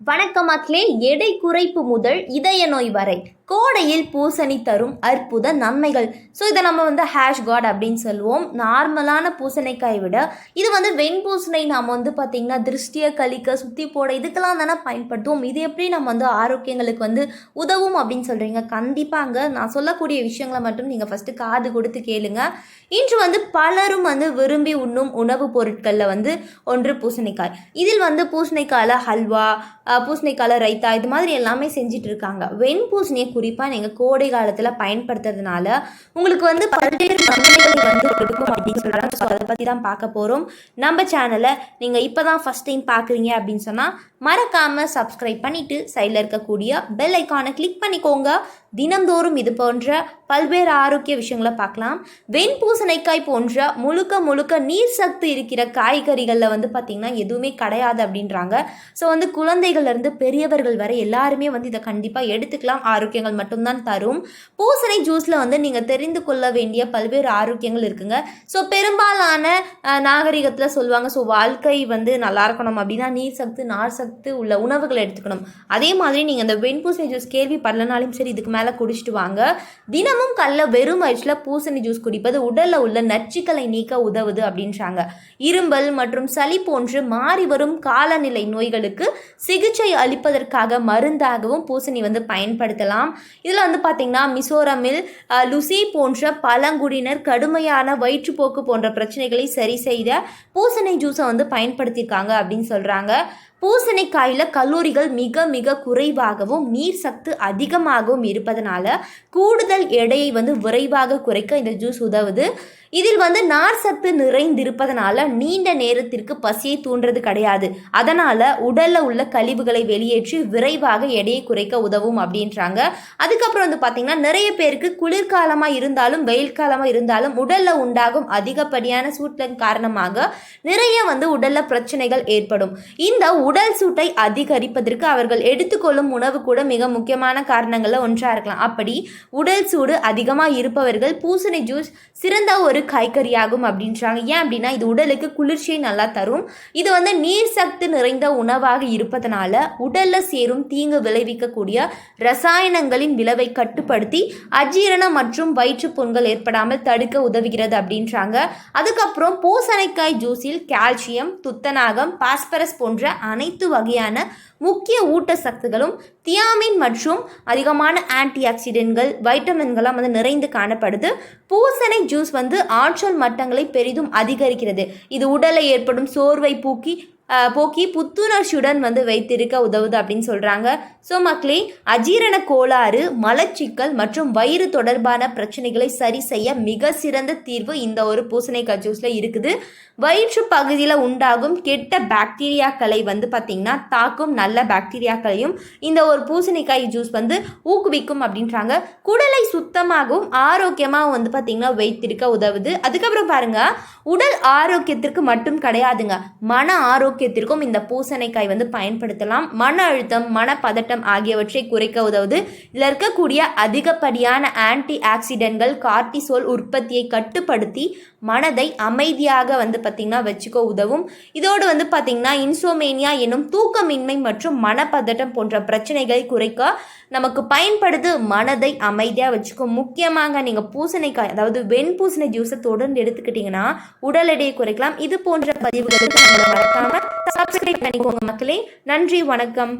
வணக்கம் மக்களே. எடை குறைப்பு முதல் இதய நோய் வரை கோடையில் பூசணி தரும் அற்புத நன்மைகள். ஸோ இதை நம்ம ஹேஷ் காட் அப்படின்னு சொல்லுவோம். நார்மலான பூசணிக்காயை விட இது வெண்பூசணி நாம் பார்த்திங்கன்னா திருஷ்டியை கழிக்க சுற்றி போட இதுக்கெல்லாம் தானே பயன்படுத்துவோம். இது எப்படி நம்ம ஆரோக்கியங்களுக்கு உதவும் அப்படின்னு சொல்கிறீங்க. கண்டிப்பாங்க நான் சொல்லக்கூடிய விஷயங்களை மட்டும் நீங்கள் ஃபஸ்ட்டு காது கொடுத்து கேளுங்க. இன்று பலரும் விரும்பி உண்ணும் உணவுப் பொருட்களில் ஒன்று பூசணிக்காய். இதில் பூசணிக்காயில் ஹல்வா, பூசணிக்காயில் ரைத்தா இது மாதிரி எல்லாமே செஞ்சுட்டு இருக்காங்க. வெண்பூசணியை குறிப்பாக நீங்கள் கோடை காலத்தில் பயன்படுத்துறதுனால உங்களுக்கு பல்வேறு நன்மைகள் கொடுக்கும் அப்படின்னு சொல்கிறாங்க. ஸோ அதை பற்றி தான் பார்க்க போகிறோம். நம்ம சேனலை நீங்கள் இப்போ தான் ஃபஸ்ட் டைம் பார்க்குறீங்க அப்படின்னு சொன்னால் மறக்காமல் சப்ஸ்கிரைப் பண்ணிவிட்டு சைடில் இருக்கக்கூடிய பெல் ஐக்கானை கிளிக் பண்ணிக்கோங்க. தினந்தோறும் இது போன்ற பல்வேறு ஆரோக்கிய விஷயங்களை பார்க்கலாம். வெண்பூசணிக்காய் போன்ற முழுக்க நீர் சத்து இருக்கிற காய்கறிகளில் பார்த்திங்கன்னா எதுவுமே கிடையாது அப்படின்றாங்க. ஸோ குழந்தைகள்லேருந்து பெரியவர்கள் வரை எல்லாருமே இதை கண்டிப்பாக எடுத்துக்கலாம். ஆரோக்கியங்கள் மட்டும்தான் தரும். பூசணி ஜூஸில் நீங்கள் தெரிந்து கொள்ள வேண்டிய பல்வேறு ஆரோக்கியங்கள் இருக்குங்க. ஸோ பெரும்பாலான நாகரிகத்தில் சொல்லுவாங்க, ஸோ வாழ்க்கை நல்லா இருக்கணும் அப்படின்னா நீர் சத்து நார் சத்து உள்ள உணவுகளை எடுத்துக்கணும். அதே மாதிரி நீங்கள் இந்த வெண்பூசணி ஜூஸ் கேள்விப்படலனாலும் சரி இதுக்கு மேலே குடிச்சிட்டு வாங்க. தினமும் காலைல வெறும் வயிற்றில் பூசணி ஜூஸ் குடிப்பது உடலில் உள்ள நச்சுக்களை நீக்க உதவுது அப்படின்றாங்க. இரும்பல் மற்றும் சளி போன்று மாறி வரும் காலநிலை நோய்களுக்கு சிகிச்சை அளிப்பதற்காக மருந்தாகவும் பூசணி பயன்படுத்தலாம். இதில் பார்த்தீங்கன்னா மிசோரமில் லுசி போன்ற பழங்குடியினர் கடுமையான வயிற்றுப்போக்கு போன்ற பிரச்சனைகளை சரி செய்த பூசணி ஜூஸை பயன்படுத்தியிருக்காங்க அப்படின்னு சொல்கிறாங்க. பூசணிக்காயில் கலோரிகள் மிக குறைவாகவும் நீர் சத்து அதிகமாகவும் இருப்பதனால கூடுதல் எடையை விரைவாக குறைக்க இந்த ஜூஸ் உதவுது. இதில் நார் சத்து நிறைந்திருப்பதனால நீண்ட நேரத்திற்கு பசியை தூண்டுறது கிடையாது. அதனால் உடலில் உள்ள கழிவுகளை வெளியேற்றி விரைவாக எடையை குறைக்க உதவும் அப்படின்றாங்க. அதுக்கப்புறம் பார்த்திங்கன்னா நிறைய பேருக்கு குளிர்காலமாக இருந்தாலும் வெயில் காலமாக இருந்தாலும் உடலில் உண்டாகும் அதிகப்படியான சூட்டின் காரணமாக நிறைய உடலில் பிரச்சனைகள் ஏற்படும். இந்த உடல் சூட்டை அதிகரிப்பதற்கு அவர்கள் எடுத்துக்கொள்ளும் உணவு கூட மிக முக்கியமான காரணங்களில் ஒன்றாக இருக்கலாம். அப்படி உடல் சூடு அதிகமாக இருப்பவர்கள் பூசணி ஜூஸ் சிறந்த ஒரு காய்கறியாகும் அப்படின்றாங்க. ஏன் அப்படின்னா இது உடலுக்கு குளிர்ச்சியை நல்லா தரும். இது நீர் சத்து நிறைந்த உணவாக இருப்பதனால உடல்ல சேரும் தீங்கு விளைவிக்கக்கூடிய ரசாயனங்களின் விளைவை கட்டுப்படுத்தி அஜீரணம் மற்றும் வயிற்றுப்புண்கள் ஏற்படாமல் தடுக்க உதவுகிறது அப்படின்றாங்க. அதுக்கப்புறம் பூசணிக்காய் ஜூஸில் கால்சியம், துத்தநாகம், பாஸ்பரஸ் போன்ற அனைத்து வகையான முக்கிய ஊட்டச்சத்துகளும் தியாமின் மற்றும் அதிகமான ஆன்டி ஆக்சிடென்ட்கள் வைட்டமின்களாம் நிறைந்து காணப்படுது. பூசணி ஜூஸ் ஆற்றல் மட்டங்களை பெரிதும் அதிகரிக்கிறது. இது உடலை ஏற்படும் சோர்வை போக்கி புத்துணர்ச்சியுடன் வைத்திருக்க உதவுது அப்படின்னு சொல்கிறாங்க. ஸோ மக்களே, அஜீரண கோளாறு, மலச்சிக்கல் மற்றும் வயிறு தொடர்பான பிரச்சனைகளை சரி செய்ய மிக சிறந்த தீர்வு இந்த ஒரு பூசணிக்காய் ஜூஸில் இருக்குது. வயிற்று பகுதியில் உண்டாகும் கெட்ட பாக்டீரியாக்களை பார்த்திங்கன்னா தாக்கும் நல்ல பாக்டீரியாக்களையும் இந்த ஒரு பூசணிக்காய் ஜூஸ் ஊக்குவிக்கும் அப்படின்றாங்க. குடலை சுத்தமாகவும் ஆரோக்கியமாக பார்த்திங்கன்னா வைத்திருக்க உதவுது. அதுக்கப்புறம் பாருங்கள், உடல் ஆரோக்கியத்திற்கு மட்டும் கிடையாதுங்க, மன ஆரோக்கியத்திற்கும் இந்த பூசணிக்காய் பயன்படுத்தலாம். மன அழுத்தம், மனப்பதட்டம் ஆகியவற்றை குறைக்க உதவுது. இதில் இருக்கக்கூடிய அதிகப்படியான ஆன்டி ஆக்சிடென்ட்கள் கார்டிசோல் உற்பத்தியை கட்டுப்படுத்தி மனதை அமைதியாக பார்த்திங்கன்னா வச்சுக்க உதவும். இதோடு பார்த்திங்கன்னா இன்சோமேனியா எனும் தூக்கமின்மை மற்றும் மனப்பதட்டம் போன்ற பிரச்சனைகளை குறைக்க நமக்கு பயன்படுது. மனதை அமைதியாக வச்சுக்கும். முக்கியமாக நீங்கள் பூசணிக்காய் அதாவது வெண்பூசணி ஜூஸை தொடர்ந்து எடுத்துக்கிட்டிங்கன்னா உடல் எடையை குறைக்கலாம். இது போன்ற பதிவுகளுக்கு மறக்காம சப்ஸ்கிரைப் பண்ணிக்கோங்க மக்களே. நன்றி, வணக்கம்.